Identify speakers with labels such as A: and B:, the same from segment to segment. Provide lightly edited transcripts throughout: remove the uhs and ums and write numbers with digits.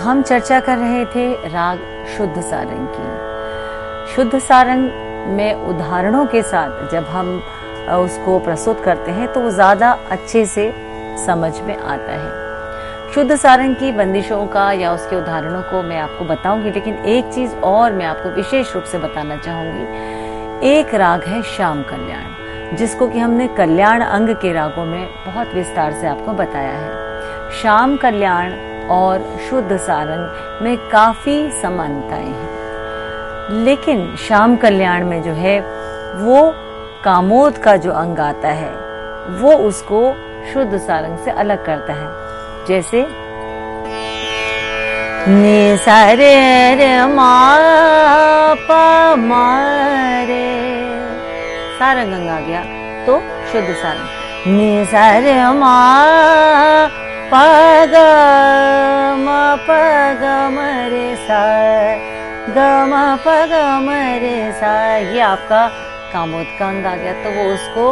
A: हम चर्चा कर रहे थे राग शुद्ध सारंग की। शुद्ध सारंग में उदाहरणों के साथ जब हम उसको प्रस्तुत करते हैं तो वो ज़्यादा अच्छे से समझ में आता है। शुद्ध सारंग की बंदिशों का या उसके उदाहरणों को मैं आपको बताऊंगी, लेकिन एक चीज़ और मैं आपको विशेष रूप से बताना चाहूँगी। एक राग है श्याम कल्याण, जिसको कि हमने कल्याण अंग के रागों में बहुत विस्तार से आपको बताया है। श्याम कल्याण और शुद्ध सारंग में काफ़ी समानताएं हैं, लेकिन श्याम कल्याण में जो है वो कामोद का जो अंग आता है वो उसको शुद्ध सारंग से अलग करता है। जैसे नि सा रे रे मा पा मा रे, सारंग अंग आ गया तो शुद्ध सारंग नि सा रे मा पा ग म प ग म रे सा ग म प ग म रे सा, ये आपका कामोद का अंग आ गया तो वो उसको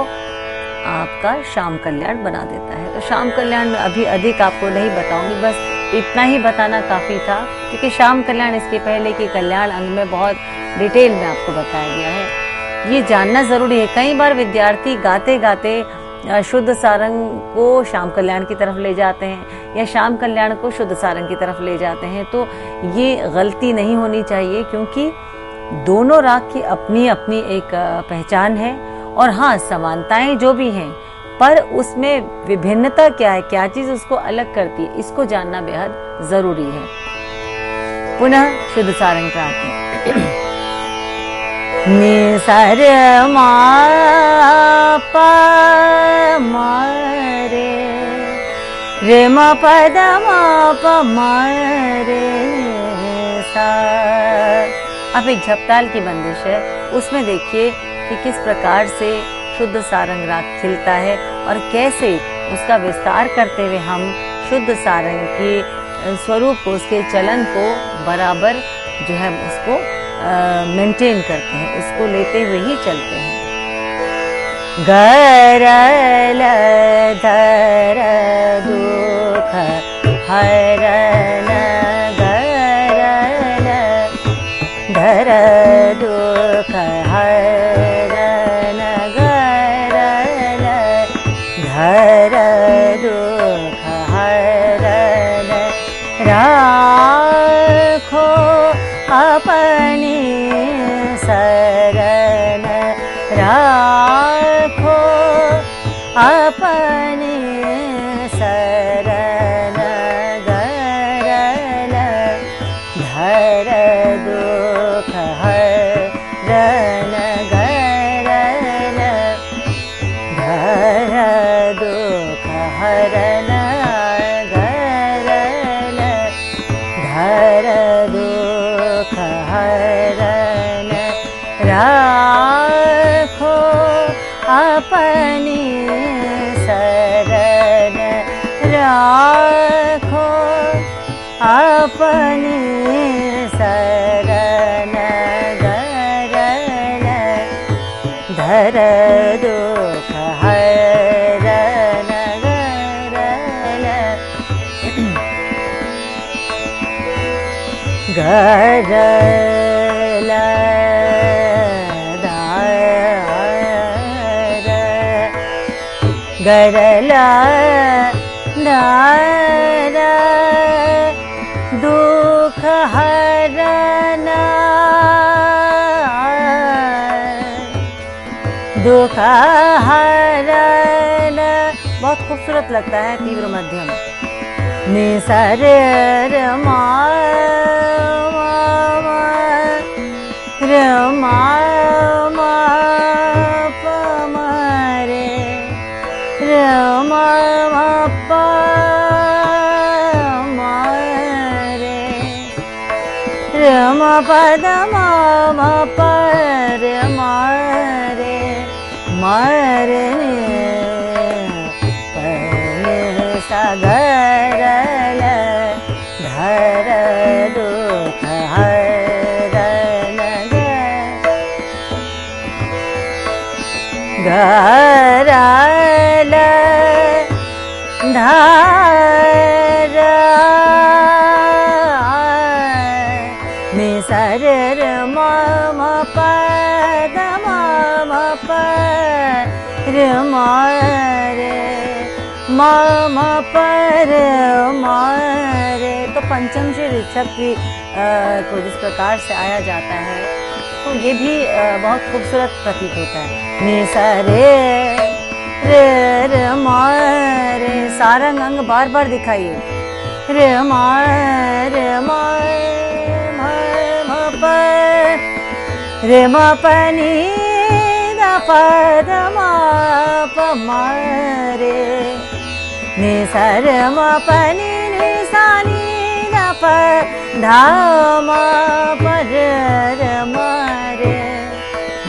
A: आपका श्याम कल्याण बना देता है। तो श्याम कल्याण में अभी अधिक आपको नहीं बताऊंगी, बस इतना ही बताना काफी था, क्योंकि श्याम कल्याण इसके पहले की कल्याण अंग में बहुत डिटेल में आपको बताया गया है। ये जानना जरूरी है। कई बार विद्यार्थी गाते गाते शुद्ध सारंग को श्याम कल्याण की तरफ ले जाते हैं या श्याम कल्याण को शुद्ध सारंग की तरफ ले जाते हैं, तो ये गलती नहीं होनी चाहिए, क्योंकि दोनों राग की अपनी अपनी एक पहचान है। और हाँ, समानताएं जो भी हैं, पर उसमें विभिन्नता क्या है, क्या चीज उसको अलग करती है, इसको जानना बेहद जरूरी है। पुनः शुद्ध सारंग पे आते हैं। नि सा रे मा पा मा रे, रे मा प द मा प मा रे सा। अब एक झपताल की बंदिश है, उसमें देखिए कि किस प्रकार से शुद्ध सारंग राग खिलता है और कैसे उसका विस्तार करते हुए हम शुद्ध सारंग के स्वरूप को, उसके चलन को बराबर जो है उसको मेंटेन करते हैं, उसको लेते हुए ही चलते हैं। गरल धर दुख हरन, गरल धर दुख हरन, गरल धर दुख हरन, राखो अपनी शरण, राखो अपनी शरण, गरल धर दुख हरन, गरल धर दुख हरन, गरल धर दुख हरन, राखो अपनी शरण, राखो अपनी शरण, गरल धर दुख हरन, गरल गरल गरल धर दुख हरन, दुख हरन। बहुत खूबसूरत लगता है, तीव्र मध्यम। नि सा रे रे मा रे मा मा प मा रे, रे मा मा प मा रे, रे मा प द मा मा प रे मा रे, मा रे प रे सा, गरल धर दुख हरन, गरल धर मारे मा मा पर मारे। तो पंचम श्री ऋषभ की को जिस प्रकार से आया जाता है तो ये भी बहुत खूबसूरत प्रतीत होता है। नि सा रे रे मारे, सारंग अंग बार बार दिखाइए। रे मारे मा रे मा पनी दा प द मा प मारे। नि सा रे मा पनी नि सा नि दा प धा मा प रे रे मारे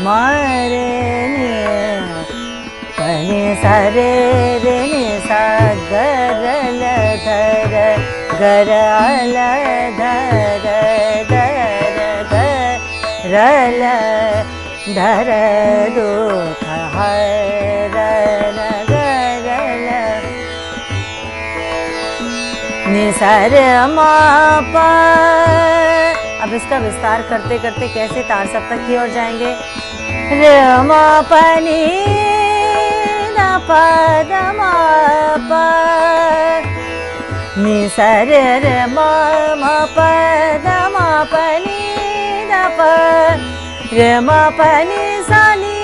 A: मारे नि पनी सा रे रे नि सा गरल धर गरल धर रल धर दुख हरन गरल। नि सा रे मा प। अब इसका विस्तार करते करते कैसे तार सप्तक की ओर जाएंगे। रे मा प नि द प द मा प। नि सा रे रे मा मा प द मा प नि द प रे मा प नि सा नि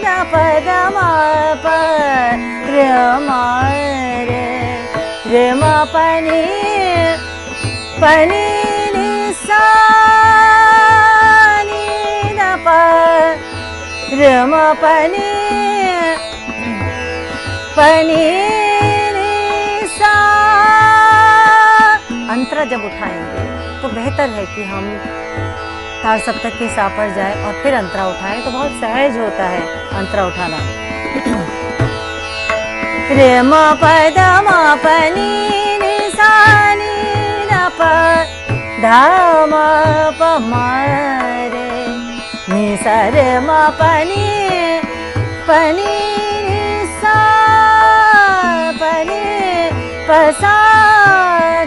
A: द प द मा प रे मा रे मा प नि नि सा नि द प रे मा प नि सा। अंतरा जब उठाएंगे तो बेहतर है कि हम तार सप्तक के सा पर जाए और फिर अंतरा उठाएं तो बहुत सहज होता है अंतरा उठाना। रे मा प द मा प नि नि सा नि द प धा मा प मारे। नि सा रे मा प नि नि सा प नि प सा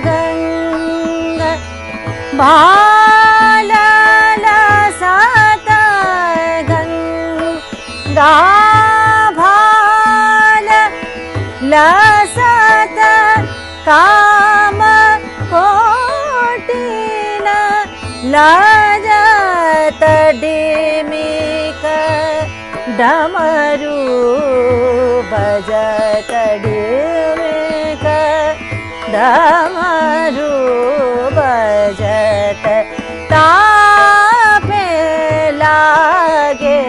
A: गंग भा भाल लसत काम कोटिन लजत डिमिक डमरू बजत डिमिक डमरू बजत तापे लागे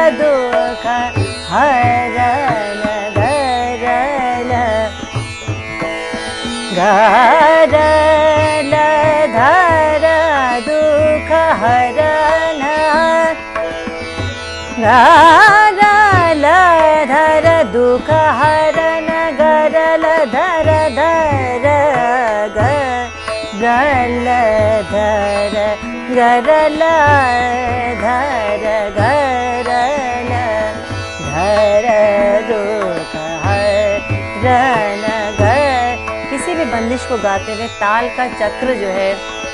A: दुख हरन गरल गरल धर दुख हरन गरल धर दुख हरन गरल धर धर गरल धर गरल धर गरल धर दुख हरन गर। किसी भी बंदिश को गाते हुए ताल का चक्र जो है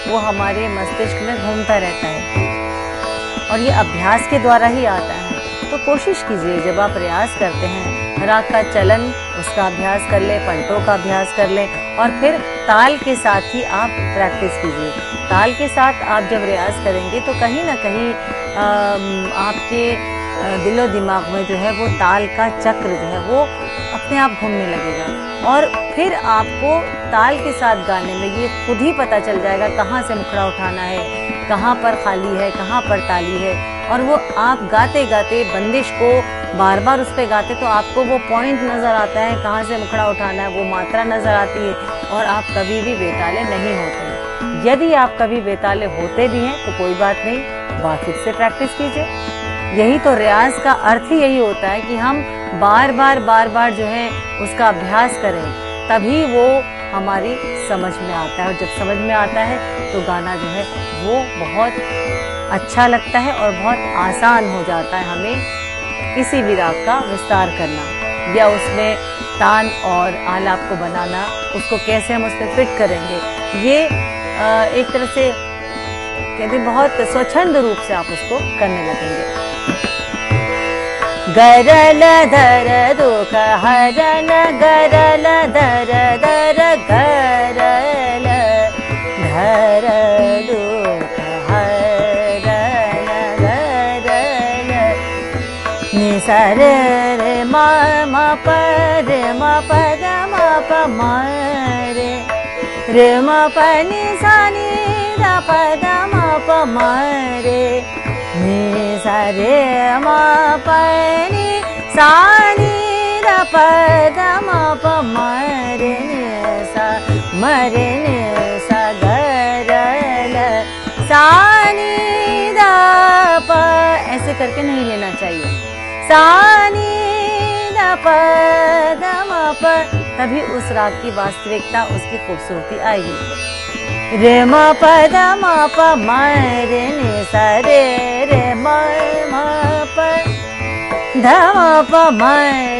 A: वो हमारे मस्तिष्क में घूमता रहता है और ये अभ्यास के द्वारा ही आता है। तो कोशिश कीजिए जब आप प्रयास करते हैं राग का चलन उसका अभ्यास कर ले, पंटों का अभ्यास कर ले और फिर ताल के साथ ही आप प्रैक्टिस कीजिए। ताल के साथ आप जब रियाज करेंगे तो कहीं ना कहीं आपके दिलो दिमाग में जो है वो ताल का चक्र जो है वो अपने आप घूमने लगेगा और फिर आपको ताल के साथ गाने में ये खुद ही पता चल जाएगा कहाँ से मुखड़ा उठाना है, कहाँ पर खाली है, कहाँ पर ताली है। और वो आप गाते गाते बंदिश को बार बार उस पर गाते तो आपको वो पॉइंट नज़र आता है कहाँ से मुखड़ा उठाना है, वो मात्रा नज़र आती है और आप कभी भी बेताले नहीं होते। यदि आप कभी बेताले होते भी हैं तो कोई बात नहीं, फिर से प्रैक्टिस कीजिए। यही तो रियाज का अर्थ ही यही होता है कि हम बार बार जो है उसका अभ्यास करें, तभी वो हमारी समझ में आता है और जब समझ में आता है तो गाना जो है वो बहुत अच्छा लगता है और बहुत आसान हो जाता है हमें किसी भी राग का विस्तार करना या उसमें तान और आलाप को बनाना, उसको कैसे हम उसमें फिट करेंगे, ये एक तरह से कहते बहुत स्वच्छंद रूप से आप उसको करने लगेंगे। गरल धर दुख हरल गरल धर धर गरल धर दुख हरल गरल निसर रे मा मा प रे मा प ग मा प मा रे मा प नि सा नि दा प दा मा प मा रे नि सा रे मा प नि सा नि दा प दा मा प मा रे नि सा म रे नि सा ग र ल सा नि दा प, ऐसे करके नहीं लेना चाहिए। सा नि दा प दा मा प, तभी उस राग की वास्तविकता, उसकी खूबसूरती आएगी। रे मा प दा मा प मा रे नि सा रे रे मा मा प धा मा प मा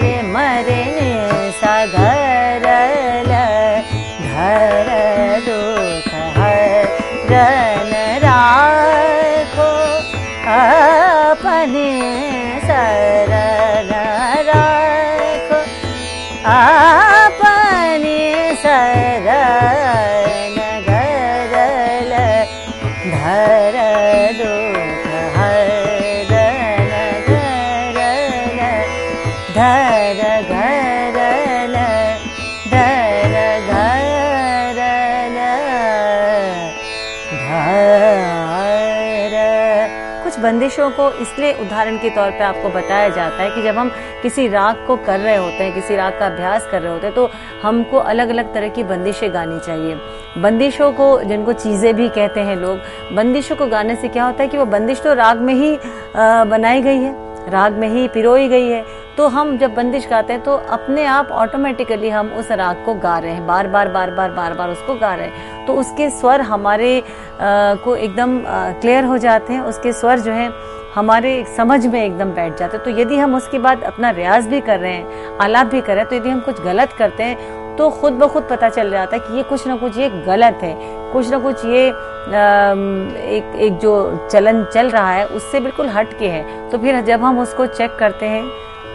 A: रे म रे नि सा ग र ल धर दुख हरन राखो अपने शरण राखो अपने शरण गरल धर दुख हरन गरल धर गरल धर गरल धर। कुछ बंदिशों को इसलिए उदाहरण के तौर पे आपको बताया जाता है कि जब हम किसी राग को कर रहे होते हैं, किसी राग का अभ्यास कर रहे होते हैं, तो हमको अलग अलग तरह की बंदिशें गानी चाहिए। बंदिशों को, जिनको चीज़ें भी कहते हैं लोग, बंदिशों को गाने से क्या होता है कि वो बंदिश तो राग में ही बनाई गई है, राग में ही पिरोई गई है। तो हम जब बंदिश गाते हैं तो अपने आप ऑटोमेटिकली हम उस राग को गा रहे हैं, बार बार बार बार बार बार उसको गा रहे हैं, तो उसके स्वर हमारे को एकदम क्लियर हो जाते हैं, उसके स्वर जो हैं हमारे समझ में एकदम बैठ जाते हैं। तो यदि हम उसके बाद अपना रियाज भी कर रहे हैं, आलाप भी कर रहे हैं, तो यदि हम कुछ गलत करते हैं तो खुद ब खुद पता चल जाता है कि ये कुछ ना कुछ ये गलत है, कुछ ना कुछ ये एक जो चलन चल रहा है उससे बिल्कुल हट के है। तो फिर जब हम उसको चेक करते हैं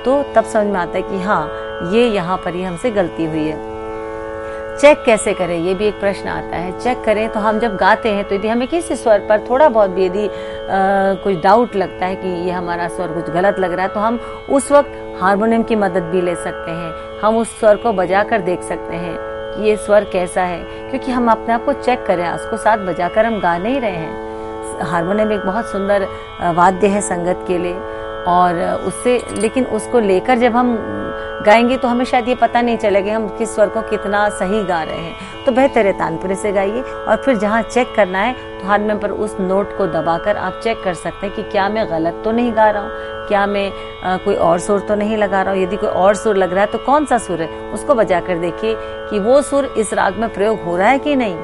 A: तो तब समझ में आता है कि हाँ, ये यहाँ पर ही हमसे गलती हुई है। चेक कैसे करें, ये भी एक प्रश्न आता है। चेक करें तो हम जब गाते हैं तो यदि हमें किसी स्वर पर थोड़ा बहुत भी यदि कुछ डाउट लगता है कि ये हमारा स्वर कुछ गलत लग रहा है, तो हम उस वक्त हारमोनियम की मदद भी ले सकते हैं। हम उस स्वर को बजा कर देख सकते हैं कि ये स्वर कैसा है, क्योंकि हम अपने आप को चेक करें, उसको साथ बजाकर हम गा नहीं रहे हैं। हारमोनियम एक बहुत सुंदर वाद्य है संगत के लिए, और उससे, लेकिन उसको लेकर जब हम गाएंगे तो हमें शायद ये पता नहीं चलेगा हम किस स्वर को कितना सही गा रहे हैं। तो बेहतर है तानपुरे से गाइए, और फिर जहाँ चेक करना है तो हारमोनियम पर उस नोट को दबाकर आप चेक कर सकते हैं कि क्या मैं गलत तो नहीं गा रहा हूँ, क्या मैं कोई और सुर तो नहीं लगा रहा हूँ। यदि कोई और सुर लग रहा है तो कौन सा सुर है, उसको बजा कर देखिए कि वो सुर इस राग में प्रयोग हो रहा है कि नहीं।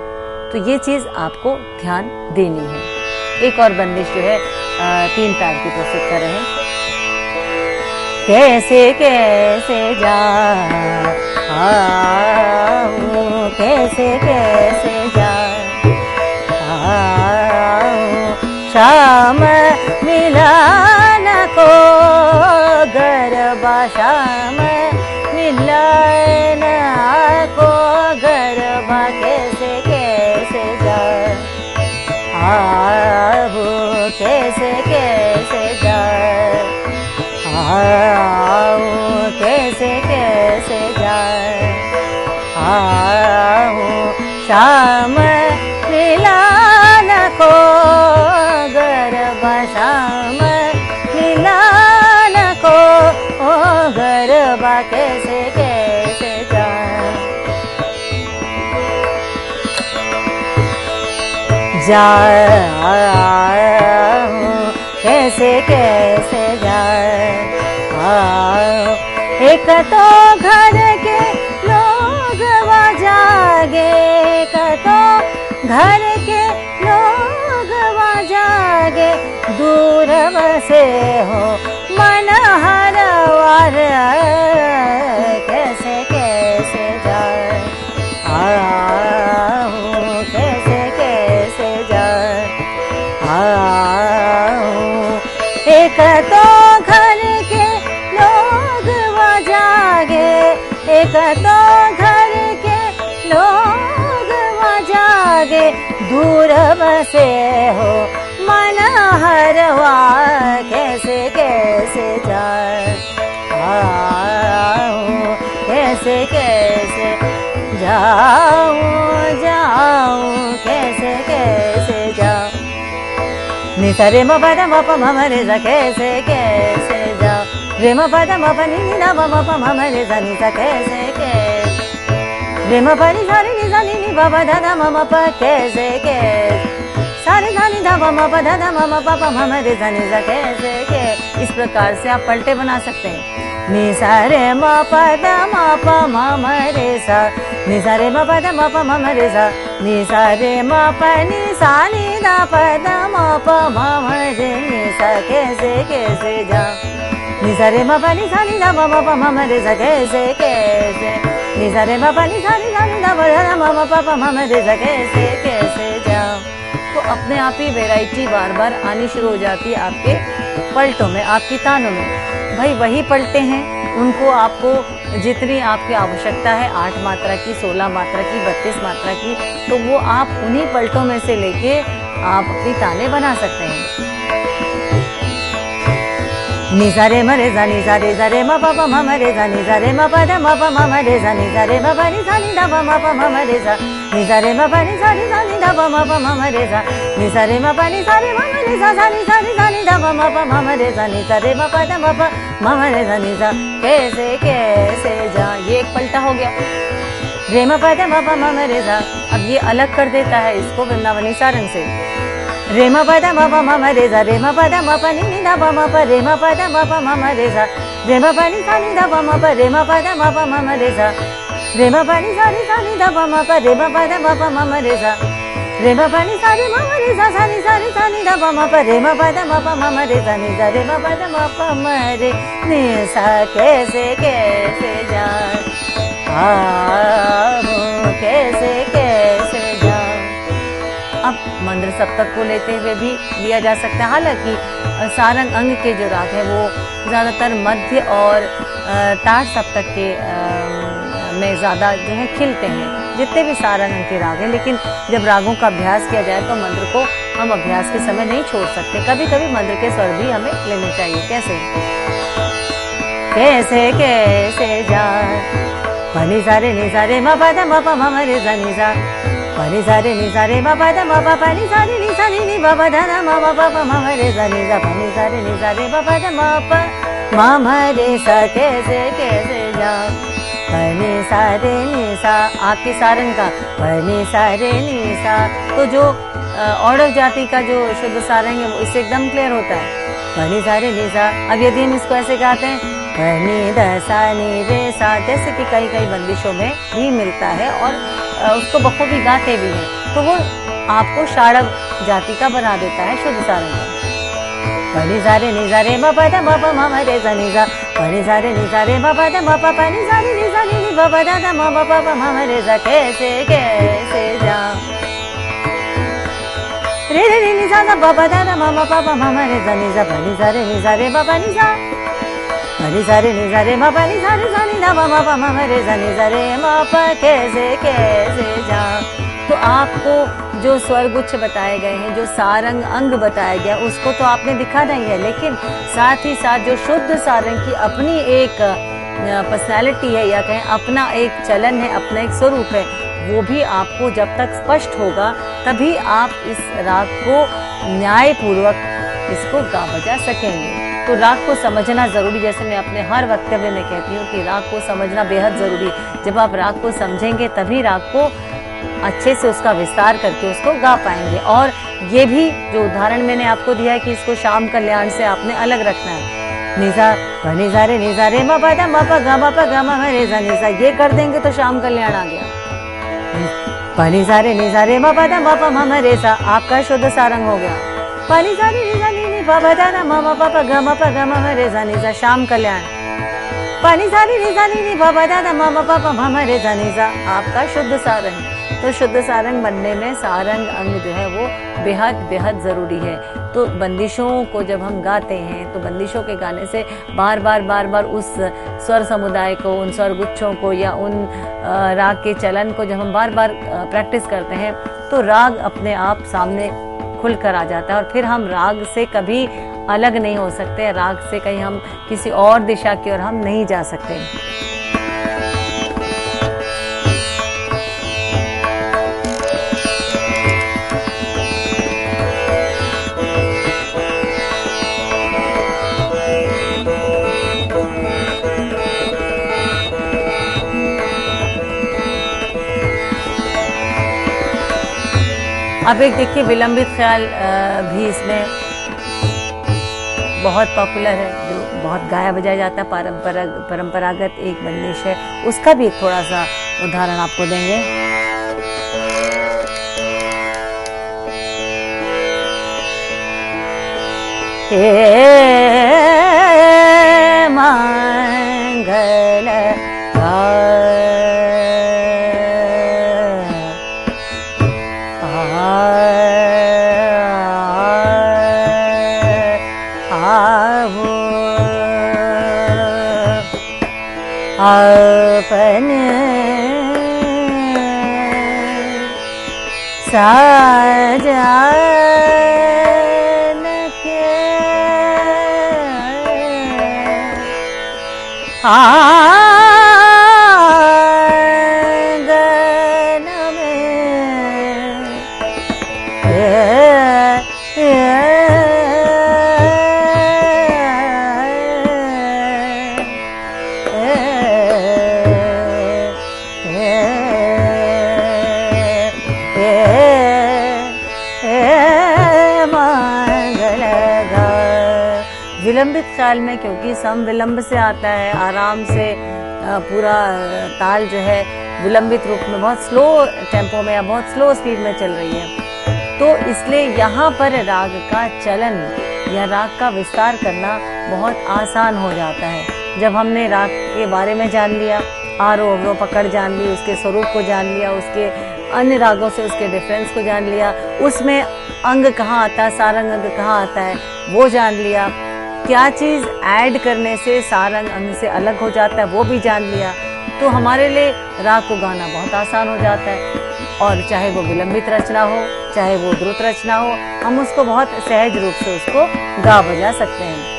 A: तो ये चीज़ आपको ध्यान देनी है। एक और बंदिश जो है 3 तार की प्रस्तुत कर रहे हैं। कैसे कैसे जाऊं, कैसे कैसे जाऊं, शाम मिलन को गरबा, शाम मिलन को गरबा, कैसे कैसे जाऊं, कैसे कैसे जाऊं, कैसे कैसे जाए, शाम मिलन को गरबा, शाम मिलन को गरबा, कैसे कैसे जाए, कैसे कैसे जाए। एक तो घर के लोग जागे, एक तो घर के लोग जागे, जागे दूर बसे हो मन हरवार कैसे कैसे जाए कैसे कैसे जाए एक तो घर के लोग वहाँ जागे एक तो घर के लोग वहाँ जागे दूर बसे हो मन हरवा कैसे कैसे जाए कैसे कैसे जाऊं जाऊं कैसे कैसे जाऊं निसा रे म प द म प म रे सा कैसे कैसे जाऊं रे म प द म प नि नि दा म प म रे सा नि सा कैसे कैसे रे म प नि सा रे नि सा नि नि प प दा दा म प कैसे कैसे सा रे सा नि दा म प दा दा म प प म रे सा नि सा कैसे कैसे। इस प्रकार से आप पलटे बना सकते हैं। नि सा रे म प द म प म रे सा नि सा रे म प द म प म रे सा नि सा रे म प नि सा नि दा प द म प म रे नि सा कैसे कैसे जा नि सा रे म प नि सा नि दा म प म रे सा कैसे कैसे नि सा रे म प नि सा नि दा प द म प म रे सा कैसे कैसे जा। तो अपने आप ही वैरायटी बार बार आनी शुरू हो जाती है आपके पलटों में, आपकी तानों में। भाई वही पलटे हैं, उनको आपको जितनी आपकी आवश्यकता है 8 मात्रा की, 16 मात्रा की, 32 मात्रा की, तो वो आप उन्हीं पलटों में से लेके आप अपनी ताने बना सकते हैं। नि सा रे म रे सा नि सा रे सा रे म प प म रे सा नि सा रे म प द म प म रे सा नि सा रे म प नि सा नि दा प म प म रे सा नि सा रे म प नि सा रे सा नि दा प म प म रे सा नि सा रे म प नि सा रे म रे सा सा नि सा नि दा प म प म रे सा नि सा रे म प द म प म रे सा नि सा कैसे कैसे जा। ये एक पलटा हो गया। रे म प द म प म रे सा, अब ये अलग कर देता है इसको वृंदावनी सारंग से। रे म प द म प म रे सा रे म प द म प नि नि दा प म प रे म प द म प म रे सा रे म प नि सा नि दा प म प रे म प द म प म रे सा रे म प नि सा नि दा प म प रे म प द म प म रे सा रे म प नि सा रे म रे सा सा नि दा प म प रे म प द म प म रे सा नि सा रे म प द म प म रे नि सा कैसे कैसे जा कैसे कैसे जा। अब मंद्र सप्तक को लेते हुए भी लिया जा सकता है। हालांकि सारंग अंग के जो राग है वो ज़्यादातर मध्य और ताड़ सप्तक के में ज़्यादा जो है खिलते हैं, जितने भी सारंग अंग के राग हैं। लेकिन जब रागों का अभ्यास किया जाए तो मंत्र को हम अभ्यास के समय नहीं छोड़ सकते। कभी कभी मंत्र के स्वर भी हमें लेने चाहिए। कैसे कैसे कैसे जाए पनी सारे नि सारे म प द म प म रे सा नि सा पनी सारे नि सारे म प द म प प नि सारे नि सा नि नि प प द म प प म रे सा नि सा पनी सारे नि सारे म प द म प म रे सा कैसे कैसे जा पनी सारे नि सा। आपके सारंग का पनी सारे नि सा, तो जो औडव जाति का जो शुद्ध सारंग है वो इससे एकदम क्लियर होता है। पनी सारे नि सा। अब यदि हम इसको ऐसे गाते हैं पनी द सा नि रे सा, जैसे कि कई कई बंदिशों में भी मिलता है और उसको बखूबी गाते भी हैं, तो वो आपको षाड़व जाति का बना देता है शुद्ध सारंग। पनी सारे नि सा रे म प द म प म रे सा नि सा पनी सारे नि सा रे म प द म प प नि सा नि सा नि प प द म प प म रे सा कैसे कैसे जा रे रे नि सा द प प द म प प म रे सा नि सा पनी सारे नि सा रे प प नि सा पनी सारे नि सा रे म प नि सा रे सा नि दा प म प म रे सा नि सा रे म प कैसे कैसे जा। तो आपको जो स्वर गुच्छ बताए गए हैं, जो सारंग अंग बताया गया, उसको तो आपने दिखाना ही है, लेकिन साथ ही साथ जो शुद्ध सारंग की अपनी एक पर्सनैलिटी है या कहें अपना एक चलन है, अपना एक स्वरूप है, वो भी आपको जब तक स्पष्ट होगा तभी आप इस राग को न्यायपूर्वक इसको गा बजा सकेंगे। तो राग को समझना जरूरी, जैसे मैं अपने हर वक्तव्य में कहती हूँ कि राग को समझना बेहद जरूरी। जब आप राग को समझेंगे तभी राग को अच्छे से उसका विस्तार करके उसको गा पाएंगे। और ये भी जो उदाहरण मैंने आपको दिया है कि इसको श्याम कल्याण से आपने अलग रखना है। निसा पनी सा रे नि सा रे म प द म प ग म प ग म रे सा नि सा, ये कर देंगे तो श्याम कल्याण आ गया। पनी सा रे नि सा रे म प द म प म रे सा आपका शुद्ध सारंग हो गया। पानी सा नी सा नी नी पा पा दा ना मा मा पा पा ग मा पा ग मा मा रे सा नी सा। श्याम कल्याण। पानी सा नी सा नी नी पा पा दा ना मा मा पा पा मा मा रे सा नी सा आपका शुद्ध सारंग। तो शुद्ध सारंग बनने में सारंग अंग जो है वो बेहद बेहद ज़रूरी है। तो बंदिशों को जब हम गाते हैं तो बंदिशों के गाने से बार बार उस स्वर समुदाय को, उन स्वर गुच्छों को या उन राग के चलन को जब हम बार बार प्रैक्टिस करते हैं तो राग अपने आप सामने खुल कर आ जाता है और फिर हम राग से कभी अलग नहीं हो सकते। राग से कहीं हम किसी और दिशा की ओर हम नहीं जा सकते। अब एक देखिए विलंबित ख्याल भी इसमें बहुत पॉपुलर है, जो बहुत गाया बजाया जाता है, परंपरागत एक बंदिश है। उसका भी थोड़ा सा उदाहरण आपको देंगे। मंगल अपने साजन के आंगन में विलंबित ख्याल में, क्योंकि सम विलंब से आता है, आराम से पूरा ताल जो है विलंबित रूप में बहुत स्लो टेम्पो में या बहुत स्लो स्पीड में चल रही है, तो इसलिए यहाँ पर राग का चलन या राग का विस्तार करना बहुत आसान हो जाता है। जब हमने राग के बारे में जान लिया, आरोह अवरोह पकड़ जान ली, उसके स्वरूप को जान लिया, उसके अन्य रागों से उसके डिफरेंस को जान लिया, उसमें अंग कहाँ आता है, सारंग अंग कहाँ आता है वो जान लिया, क्या चीज़ ऐड करने से सारंग अंग से अलग हो जाता है वो भी जान लिया, तो हमारे लिए राग को गाना बहुत आसान हो जाता है। और चाहे वो विलंबित रचना हो, चाहे वो द्रुत रचना हो, हम उसको बहुत सहज रूप से उसको गा बजा सकते हैं।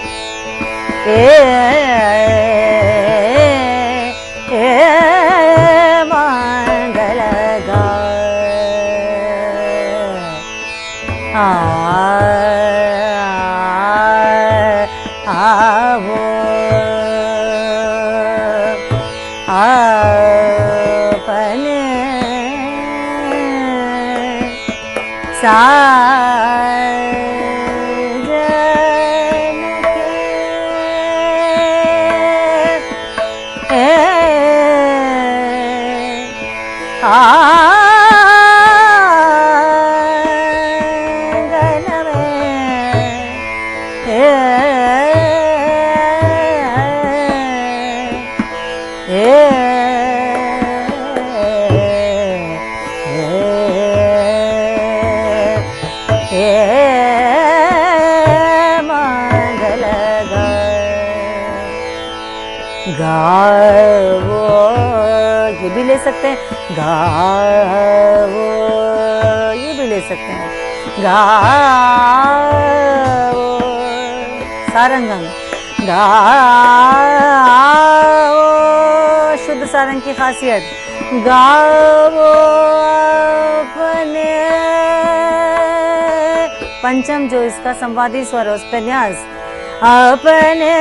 A: मंगल गा अपने साजन के आंगन गावो, ये भी ले सकते हैं, गावो ये भी ले सकते हैं, गावो सारंगम, गावो शुद्ध सारंग की खासियत, गावो अपने पंचम जो इसका संवादी स्वर है उस पर न्यास, अपने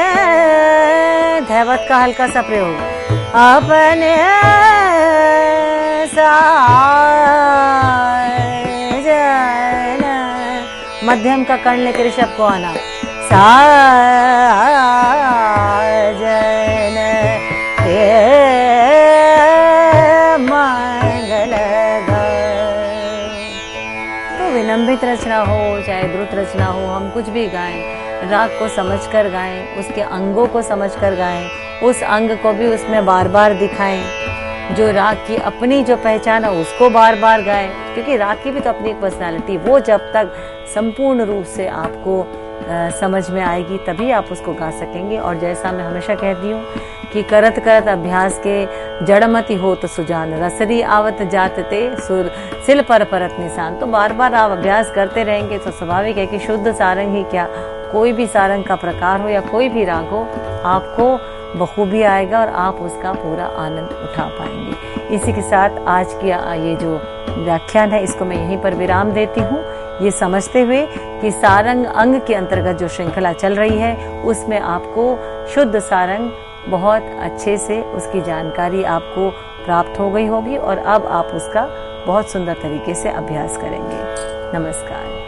A: धैवत का हल्का सा प्रयोग, अपने साजन, मध्यम का कर्ण लेकर ऋषभ को आना, साजन के मंगल गा। तो विलंबित संगीत रचना हो चाहे द्रुत रचना हो, हम कुछ भी गाएं, राग को समझकर गाएं, उसके अंगों को समझकर गाएं, उस अंग को भी उसमें बार बार दिखाएं, जो राग की अपनी जो पहचान है उसको बार बार गाएं, क्योंकि राग की भी तो अपनी एक पर्सनालिटी, वो जब तक संपूर्ण रूप से आपको समझ में आएगी तभी आप उसको गा सकेंगे। और जैसा मैं हमेशा कहती हूँ कि करत करत अभ्यास के जड़मति हो तो सुजान, रसरी आवत जातते सुर सिल पर परत निशान। तो बार बार आप अभ्यास करते रहेंगे तो स्वाभाविक है कि शुद्ध सारंग ही क्या, कोई भी सारंग का प्रकार हो या कोई भी राग हो, आपको बखूबी आएगा और आप उसका पूरा आनंद उठा पाएंगे। इसी के साथ आज की ये जो व्याख्यान है इसको मैं यहीं पर विराम देती हूँ, ये समझते हुए कि सारंग अंग के अंतर्गत जो श्रृंखला चल रही है उसमें आपको शुद्ध सारंग बहुत अच्छे से उसकी जानकारी आपको प्राप्त हो गई होगी और अब आप उसका बहुत सुंदर तरीके से अभ्यास करेंगे। नमस्कार।